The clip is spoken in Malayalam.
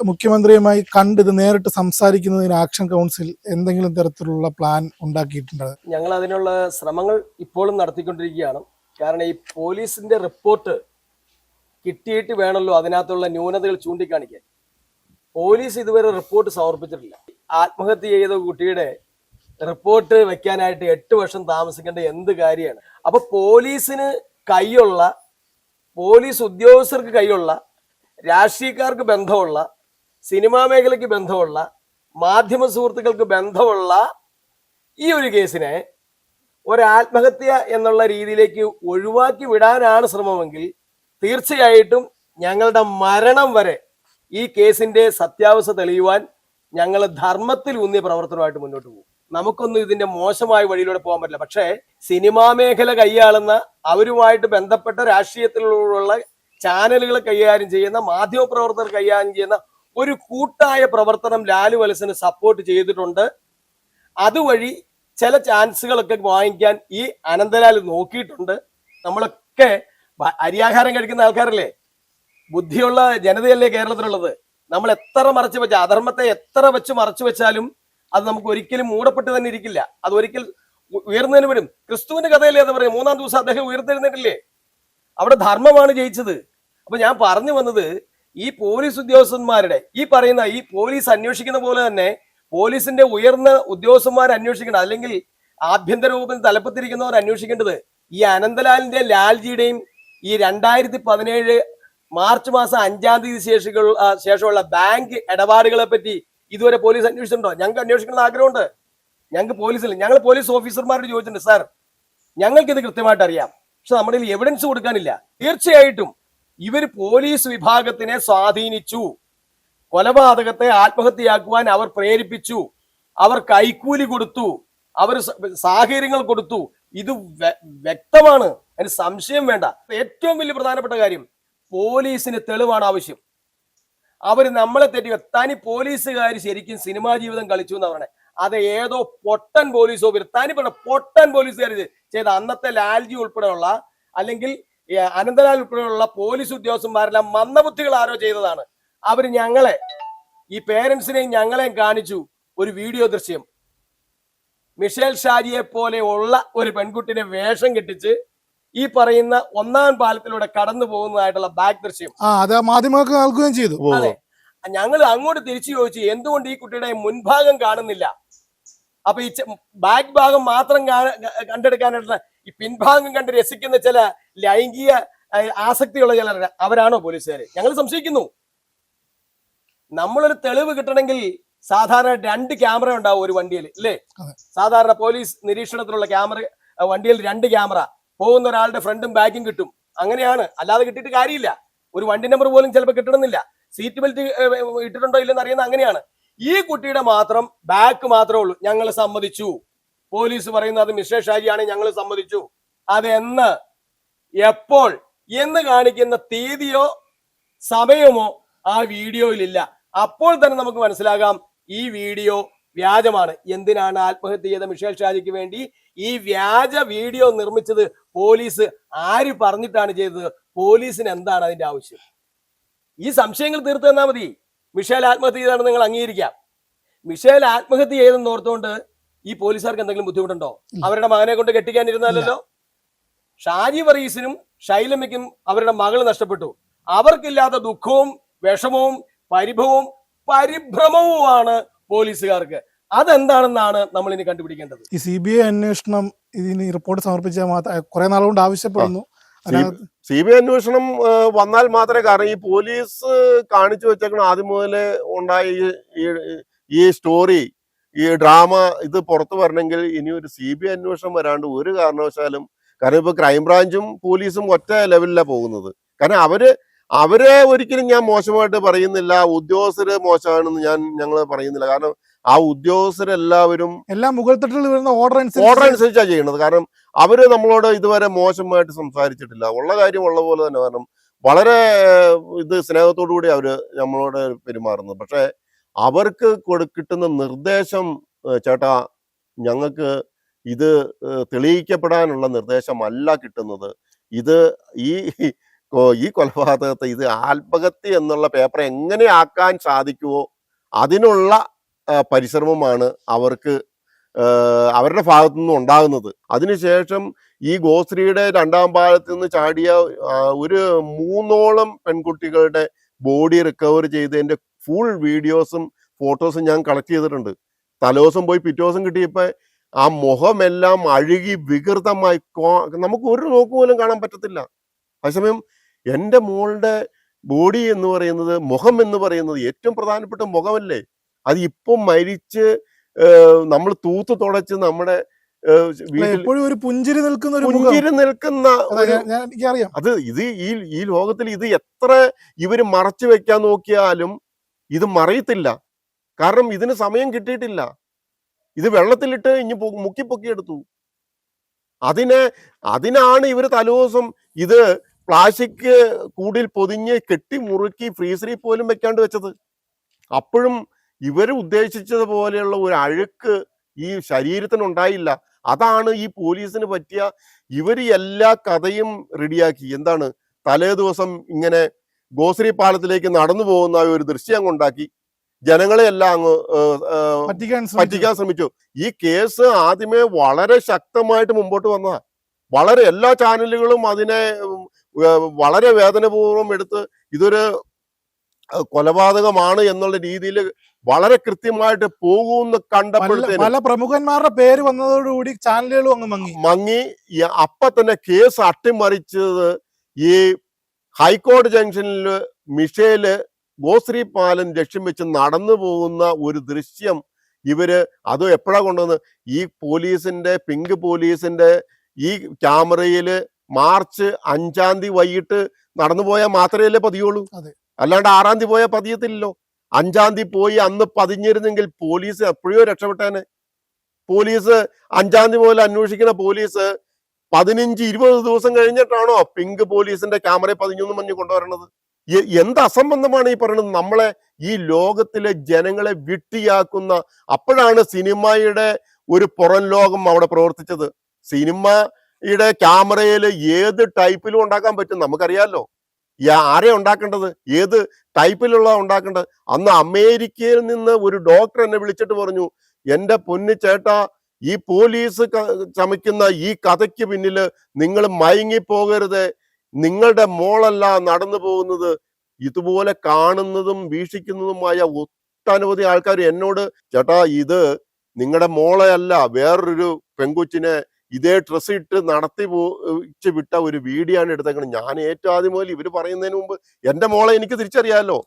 മുഖ്യമന്ത്രിയുമായി കണ്ട് ഇത് നേരിട്ട് സംസാരിക്കുന്നതിന് ആക്ഷൻ കൗൺസിൽ എന്തെങ്കിലും തരത്തിലുള്ള പ്ലാൻ ഉണ്ടാക്കിയിട്ടുണ്ടോ? ഞങ്ങൾ അതിനുള്ള ശ്രമങ്ങൾ ഇപ്പോഴും നടത്തിക്കൊണ്ടിരിക്കുകയാണ്. കാരണം ഈ പോലീസിന്റെ റിപ്പോർട്ട് കിട്ടിയിട്ട് വേണമല്ലോ അതിനകത്തുള്ള ന്യൂനതകൾ ചൂണ്ടിക്കാണിക്കാൻ. പോലീസ് ഇതുവരെ റിപ്പോർട്ട് സമർപ്പിച്ചിട്ടില്ല. ആത്മഹത്യ ചെയ്ത കുട്ടിയുടെ റിപ്പോർട്ട് വെക്കാനായിട്ട് 8 വർഷം താമസിക്കേണ്ട എന്ത് കാര്യമാണ്? അപ്പൊ പോലീസിന് കൈയുള്ള, പോലീസ് ഉദ്യോഗസ്ഥർക്ക് കൈയുള്ള, രാഷ്ട്രീയക്കാർക്ക് ബന്ധമുള്ള, സിനിമാ മേഖലയ്ക്ക് ബന്ധമുള്ള, മാധ്യമ സുഹൃത്തുക്കൾക്ക് ബന്ധമുള്ള ഈ ഒരു കേസിനെ ഒരാത്മഹത്യ എന്നുള്ള രീതിയിലേക്ക് ഒഴിവാക്കി വിടാനാണ് ശ്രമമെങ്കിൽ തീർച്ചയായിട്ടും ഞങ്ങളുടെ മരണം വരെ ഈ കേസിന്റെ സത്യാവസ്ഥ തെളിയുവാൻ ഞങ്ങൾ ധർമ്മത്തിൽ ഊന്നിയ പ്രവർത്തനമായിട്ട് മുന്നോട്ട് പോകും. നമുക്കൊന്നും ഇതിന്റെ മോശമായ വഴിയിലൂടെ പോകാൻ പറ്റില്ല. പക്ഷേ സിനിമാ മേഖല കൈയാളുന്ന, അവരുമായിട്ട് ബന്ധപ്പെട്ട രാഷ്ട്രീയത്തിലുള്ള ചാനലുകൾ കൈകാര്യം ചെയ്യുന്ന, മാധ്യമ പ്രവർത്തകർ കൈകാര്യം ചെയ്യുന്ന ഒരു കൂട്ടായ പ്രവർത്തനം ലാലു വലസിന് സപ്പോർട്ട് ചെയ്തിട്ടുണ്ട്. അതുവഴി ചില ചാൻസുകളൊക്കെ വാങ്ങിക്കാൻ ഈ അനന്തലാൽ നോക്കിയിട്ടുണ്ട്. നമ്മളൊക്കെ അരിയാഹാരം കഴിക്കുന്ന ആൾക്കാരല്ലേ, ബുദ്ധിയുള്ള ജനതയല്ലേ കേരളത്തിലുള്ളത്. നമ്മൾ എത്ര മറച്ചു വെച്ച, അധർമ്മത്തെ എത്ര വെച്ച് മറച്ചു വെച്ചാലും അത് നമുക്ക് ഒരിക്കലും മൂടപ്പെട്ട് തന്നെ ഇരിക്കില്ല. അത് ഒരിക്കൽ ഉയർന്നതിന് വരും. ക്രിസ്തുവിന്റെ കഥയല്ലേ അത് പറയും, 3-ാം ദിവസം അദ്ദേഹം ഉയർത്തെഴുന്നേറ്റില്ലേ. അവിടെ ധർമ്മമാണ് ജയിച്ചത്. അപ്പൊ ഞാൻ പറഞ്ഞു വന്നത്, ഈ പോലീസ് ഉദ്യോഗസ്ഥന്മാരുടെ ഈ പറയുന്ന ഈ പോലീസ് അന്വേഷിക്കുന്ന പോലെ തന്നെ പോലീസിന്റെ ഉയർന്ന ഉദ്യോഗസ്ഥന്മാർ അന്വേഷിക്കണം, അല്ലെങ്കിൽ ആഭ്യന്തര വകുപ്പിന് തലപ്പത്തിരിക്കുന്നവർ അന്വേഷിക്കേണ്ടത് ഈ അനന്തലാലിന്റെ ലാൽജിയുടെയും ഈ 2017 മാർച്ച് മാസം 5-ാം തീയതി ശേഷമുള്ള ബാങ്ക് ഇടപാടുകളെ പറ്റി ഇതുവരെ പോലീസ് അന്വേഷിച്ചിട്ടുണ്ടോ? ഞങ്ങൾക്ക് അന്വേഷിക്കണമെന്ന് ആഗ്രഹമുണ്ട്. ഞങ്ങൾ പോലീസ് ഓഫീസർമാരോട് ചോദിച്ചിട്ടുണ്ട്, സാർ ഞങ്ങൾക്കിത് കൃത്യമായിട്ട് അറിയാം, പക്ഷെ നമ്മുടെ എവിഡൻസ് കൊടുക്കാനില്ല. തീർച്ചയായിട്ടും ഇവർ പോലീസ് വിഭാഗത്തിനെ സ്വാധീനിച്ചു, കൊലപാതകത്തെ ആത്മഹത്യയാക്കുവാൻ അവർ പ്രേരിപ്പിച്ചു, അവർ കൈക്കൂലി കൊടുത്തു, അവർ സാഹചര്യങ്ങൾ കൊടുത്തു. ഇത് വ്യക്തമാണ്, അതിന് സംശയം വേണ്ട. ഏറ്റവും വലിയ പ്രധാനപ്പെട്ട കാര്യം, പോലീസിന് തെളിവാണ് ആവശ്യം. അവർ നമ്മളെ തെറ്റി, തനി പോലീസുകാർ ശരിക്കും സിനിമാ ജീവിതം കളിച്ചു എന്ന് പറഞ്ഞത് അത് ഏതോ പൊട്ടൻ പോലീസ് ഓഫീസർ, തനി പറഞ്ഞ പൊട്ടൻ പോലീസുകാർ ചെയ്ത അന്നത്തെ ലാൽജി ഉൾപ്പെടെയുള്ള, അല്ലെങ്കിൽ അനന്തലാൽ ഉൾപ്പെടെയുള്ള പോലീസ് ഉദ്യോഗസ്ഥന്മാരെല്ലാം മന്ദബുദ്ധികൾ ആരോ ചെയ്തതാണ്. അവർ ഞങ്ങളെ, ഈ പേരൻസിനെയും ഞങ്ങളെയും കാണിച്ചു ഒരു വീഡിയോ ദൃശ്യം. മിഷേൽ ഷാജിയെ പോലെ ഉള്ള ഒരു പെൺകുട്ടിനെ വേഷം കെട്ടിച്ച് ഈ പറയുന്ന 1-ാം പാലത്തിലൂടെ കടന്നു പോകുന്നതായിട്ടുള്ള ബാക്ക് ദൃശ്യം മാധ്യമങ്ങൾക്ക് നൽകുകയും ചെയ്തു. അതെ, ഞങ്ങൾ അങ്ങോട്ട് തിരിച്ചു ചോദിച്ചു, എന്തുകൊണ്ട് ഈ കുട്ടിയുടെ മുൻഭാഗം കാണുന്നില്ല? അപ്പൊ ഈ ബാക്ക് ഭാഗം മാത്രം കണ്ടെടുക്കാനായിട്ടുള്ള ഈ പിൻഭാഗം കണ്ട് രസിക്കുന്ന ചില ലൈംഗിക ആസക്തിയുള്ള ചിലർ, അവരാണോ പോലീസുകാർ? ഞങ്ങൾ സംശയിക്കുന്നു. നമ്മളൊരു തെളിവ് കിട്ടണമെങ്കിൽ സാധാരണ 2 ക്യാമറ ഉണ്ടാവും ഒരു വണ്ടിയിൽ, അല്ലേ? സാധാരണ പോലീസ് നിരീക്ഷണത്തിലുള്ള വണ്ടിയിൽ 2 ക്യാമറ, പോകുന്ന ഒരാളുടെ ഫ്രണ്ടും ബാക്കും കിട്ടും. അങ്ങനെയാണ്, അല്ലാതെ കിട്ടിയിട്ട് കാര്യമില്ല. ഒരു വണ്ടി നമ്പർ പോലും ചിലപ്പോൾ കിട്ടണമെന്നില്ല. സീറ്റ് ബെൽറ്റ് ഇട്ടിട്ടുണ്ടോ ഇല്ലെന്ന് അറിയുന്നത് അങ്ങനെയാണ്. ഈ കുട്ടിയുടെ മാത്രം ബാക്ക് മാത്രമേ ഉള്ളൂ. ഞങ്ങൾ സമ്മതിച്ചു, പോലീസ് പറയുന്നത് മിസ്റ്റർ ഷാജിയാണ്, ഞങ്ങൾ സമ്മതിച്ചു. അതെന്ന്, എപ്പോൾ എന്ന് കാണിക്കുന്ന തീയതിയോ സമയമോ ആ വീഡിയോയിലില്ല. അപ്പോൾ തന്നെ നമുക്ക് മനസ്സിലാകാം ഈ വീഡിയോ വ്യാജമാണ്. എന്തിനാണ് ആത്മഹത്യ ചെയ്ത മിഷേൽ ഷാജിക്ക് വേണ്ടി ഈ വ്യാജ വീഡിയോ നിർമ്മിച്ചത്? പോലീസ് ആര് പറഞ്ഞിട്ടാണ് ചെയ്തത്? പോലീസിന് എന്താണ് അതിന്റെ ആവശ്യം? ഈ സംശയങ്ങൾ തീർത്തു തന്നാൽ മതി. മിഷേൽ ആത്മഹത്യ ചെയ്താണെന്ന് നിങ്ങൾ അംഗീകരിക്കാം. മിഷേൽ ആത്മഹത്യ ചെയ്തെന്ന് ഓർത്തുകൊണ്ട് ഈ പോലീസുകാർക്ക് എന്തെങ്കിലും ബുദ്ധിമുട്ടുണ്ടോ? അവരുടെ മകനെ കൊണ്ട് കെട്ടിക്കാനിരുന്നല്ലോ. ഷാജി വർഗീസിനും ഷൈലമ്മയ്ക്കും അവരുടെ മകൾ നഷ്ടപ്പെട്ടു. അവർക്കില്ലാത്ത ദുഃഖവും വിഷമവും പരിഭവവും പരിഭ്രമവുമാണ് പോലീസുകാർക്ക്. അതെന്താണെന്നാണ് നമ്മൾ ഇനി കണ്ടുപിടിക്കേണ്ടത്. ഈ CBI അന്വേഷണം ഇതിന് റിപ്പോർട്ട് സമർപ്പിച്ചാൽ മാത്രം കുറെ നാളുകൊണ്ട് ആവശ്യപ്പെടുന്നു. CBI അന്വേഷണം വന്നാൽ മാത്രമേ, കാരണം ഈ പോലീസ് കാണിച്ചു വെച്ചേക്കണം ആദ്യം മുതലേ ഉണ്ടായ ഈ സ്റ്റോറി, ഈ ഡ്രാമ ഇത് പുറത്തു വരണമെങ്കിൽ ഇനി ഒരു CBI അന്വേഷണം വരാണ്ട് ഒരു കാരണവശാലും. കാരണം ഇപ്പൊ ക്രൈംബ്രാഞ്ചും പോലീസും ഒറ്റ ലെവലിലാണ് പോകുന്നത്. കാരണം അവരെ ഒരിക്കലും ഞാൻ മോശമായിട്ട് പറയുന്നില്ല, ഉദ്യോഗസ്ഥര് മോശമാണെന്ന് ഞങ്ങൾ പറയുന്നില്ല. കാരണം ആ ഉദ്യോഗസ്ഥരെല്ലാവരും എല്ലാം മുകൾ തട്ടിൽ വരുന്ന ഓർഡർ അനുസരിച്ചാണ് ചെയ്യുന്നത്. കാരണം അവര് നമ്മളോട് ഇതുവരെ മോശമായിട്ട് സംസാരിച്ചിട്ടില്ല. ഉള്ള കാര്യം ഉള്ള പോലെ തന്നെ. കാരണം വളരെ സ്നേഹത്തോടു കൂടി അവര് നമ്മളോട് പെരുമാറുന്നത്. പക്ഷെ അവർക്ക് കിട്ടുന്ന നിർദ്ദേശം, ചേട്ടാ ഞങ്ങൾക്ക് ഇത് തെളിയിക്കപ്പെടാനുള്ള നിർദ്ദേശമല്ല കിട്ടുന്നത്, ഇത് ഈ ഈ കൊലപാതകത്തെ ഇത് ആത്മഹത്യ എന്നുള്ള പേപ്പർ എങ്ങനെ ആക്കാൻ സാധിക്കുമോ അതിനുള്ള പരിശ്രമമാണ് അവർക്ക് അവരുടെ ഭാഗത്തു നിന്നും ഉണ്ടാകുന്നത്. അതിനുശേഷം ഈ ഗോശ്രീയുടെ 2ാം പാലത്തിൽ നിന്ന് ചാടിയ ഒരു 3ഓളം പെൺകുട്ടികളുടെ ബോഡി റിക്കവർ ചെയ്തതിന്റെ ഫുൾ വീഡിയോസും ഫോട്ടോസും ഞാൻ കളക്ട് ചെയ്തിട്ടുണ്ട്. തലേദിവസം പോയി പിറ്റേ ദിവസം കിട്ടിയപ്പോൾ ആ മുഖമെല്ലാം അഴുകി വികൃതമായി നമുക്ക് ഒരു നോക്ക് പോലും കാണാൻ പറ്റത്തില്ല. അതേസമയം എൻ്റെ മോളുടെ ബോഡി എന്ന് പറയുന്നത്, മുഖം എന്ന് പറയുന്നത് ഏറ്റവും പ്രധാനപ്പെട്ട മുഖമല്ലേ? അത് ഇപ്പം മരിച്ച് നമ്മൾ തൂത്ത് തുടച്ച് നമ്മുടെ എപ്പോഴും ഒരു പുഞ്ചിരി നിൽക്കുന്ന എനിക്കറിയാം. അത് ഇത് ഈ ലോകത്തിൽ ഇത് എത്ര ഇവര് മറച്ചു വെക്കാൻ നോക്കിയാലും ഇത് മറയത്തില്ല. കാരണം ഇതിന് സമയം കിട്ടിയിട്ടില്ല. ഇത് വെള്ളത്തിലിട്ട് ഇനി മുക്കിപ്പൊക്കിയെടുത്തു. അതിനാണ് ഇവര് തലേദിവസം ഇത് പ്ലാസ്റ്റിക് കൂടിൽ പൊതിഞ്ഞ് കെട്ടി മുറുക്കി ഫ്രീസറിൽ പോലും വെക്കാണ്ട് വെച്ചത്. അപ്പോഴും ഇവര് ഉദ്ദേശിച്ചതുപോലെയുള്ള ഒരു അഴുക്ക് ഈ ശരീരത്തിനുണ്ടായില്ല. അതാണ് ഈ പോലീസിന് പറ്റിയ. ഇവര് എല്ലാ കഥയും റെഡിയാക്കി. എന്താണ്, തലേ ദിവസം ഇങ്ങനെ ഗോശ്രീ പാലത്തിലേക്ക് നടന്നു പോകുന്ന ഒരു ദൃശ്യം ഉണ്ടാക്കി ജനങ്ങളെ എല്ലാം അങ്ങ് പറ്റിക്കാൻ ശ്രമിച്ചു. ഈ കേസ് ആദ്യമേ വളരെ ശക്തമായിട്ട് മുമ്പോട്ട് വന്നതാ. വളരെ എല്ലാ ചാനലുകളും അതിനെ വളരെ വേദനപൂർവ്വം എടുത്ത് ഇതൊരു കൊലപാതകമാണ് എന്നുള്ള രീതിയിൽ വളരെ കൃത്യമായിട്ട് പോകുമെന്ന് കണ്ടപ്പോഴത്തേക്കും പല പ്രമുഖന്മാരുടെ പേര് വന്നതോടുകൂടി ചാനലുകളും അങ്ങ് മങ്ങി. അപ്പൊ തന്നെ കേസ് അട്ടിമറിച്ചത് ഈ ഹൈക്കോടതി ജംഗ്ഷനിൽ മിഷേല് ഗോശ്രീ പാലം ലക്ഷ്യം വെച്ച് നടന്നു പോകുന്ന ഒരു ദൃശ്യം ഇവര് അത് എപ്പോഴാ കൊണ്ടുവന്ന് ഈ പോലീസിന്റെ പിങ്ക് പോലീസിന്റെ ഈ ക്യാമറയില് മാർച്ച് 5-ാം തീയതി വൈകിട്ട് നടന്നു പോയാൽ മാത്രമല്ലേ പതിയുള്ളൂ. അല്ലാണ്ട് 6-ാം തീയതി പോയാൽ പതിയത്തില്ലല്ലോ. 5-ാം തീയതി പോയി അന്ന് പതിഞ്ഞിരുന്നെങ്കിൽ പോലീസ് എപ്പോഴോ രക്ഷപ്പെട്ടേനെ. പോലീസ് 5-ാം തീയതി മുതൽ അന്വേഷിക്കുന്ന പോലീസ് 15-20 ദിവസം കഴിഞ്ഞിട്ടാണോ പിങ്ക് പോലീസിന്റെ ക്യാമറ പതിഞ്ഞൊന്നും മഞ്ഞ് കൊണ്ടുവരണത്? എന്ത് അസംബന്ധമാണ് ഈ പറയുന്നത്? നമ്മളെ ഈ ലോകത്തിലെ ജനങ്ങളെ വിട്ടിയാക്കുന്ന. അപ്പോഴാണ് സിനിമയുടെ ഒരു പുറം ലോകം അവിടെ പ്രവർത്തിച്ചത്. സിനിമയുടെ ക്യാമറയിൽ ഏത് ടൈപ്പിലും ഉണ്ടാക്കാൻ പറ്റും നമുക്കറിയാമല്ലോ. ആരെ ഉണ്ടാക്കേണ്ടത്, ഏത് ടൈപ്പിലുള്ള ഉണ്ടാക്കേണ്ടത്. അന്ന് അമേരിക്കയിൽ നിന്ന് ഒരു ഡോക്ടർ എന്നെ വിളിച്ചിട്ട് പറഞ്ഞു, എൻ്റെ പൊന്നു ചേട്ടാ, ഈ പോലീസ് ചമയ്ക്കുന്ന ഈ കഥയ്ക്ക് പിന്നില് നിങ്ങൾ മയങ്ങിപ്പോകരുത്. നിങ്ങളുടെ മോളല്ല നടന്നു പോകുന്നത്. ഇതുപോലെ കാണുന്നതും വീക്ഷിക്കുന്നതുമായ ഒട്ടനവധി ആൾക്കാർ എന്നോട്, ചേട്ടാ ഇത് നിങ്ങളുടെ മോളെ അല്ല, വേറൊരു പെങ്കൊച്ചിനെ ഇതേ ഡ്രസ്സ് ഇട്ട് നടത്തി വിട്ട ഒരു വീഡിയോ ആണ് എടുത്തേക്കണം. ഞാൻ ഏറ്റവും ആദ്യം മുതൽ ഇവര് പറയുന്നതിന് മുമ്പ് എൻ്റെ മോളെ എനിക്ക് തിരിച്ചറിയാമല്ലോ.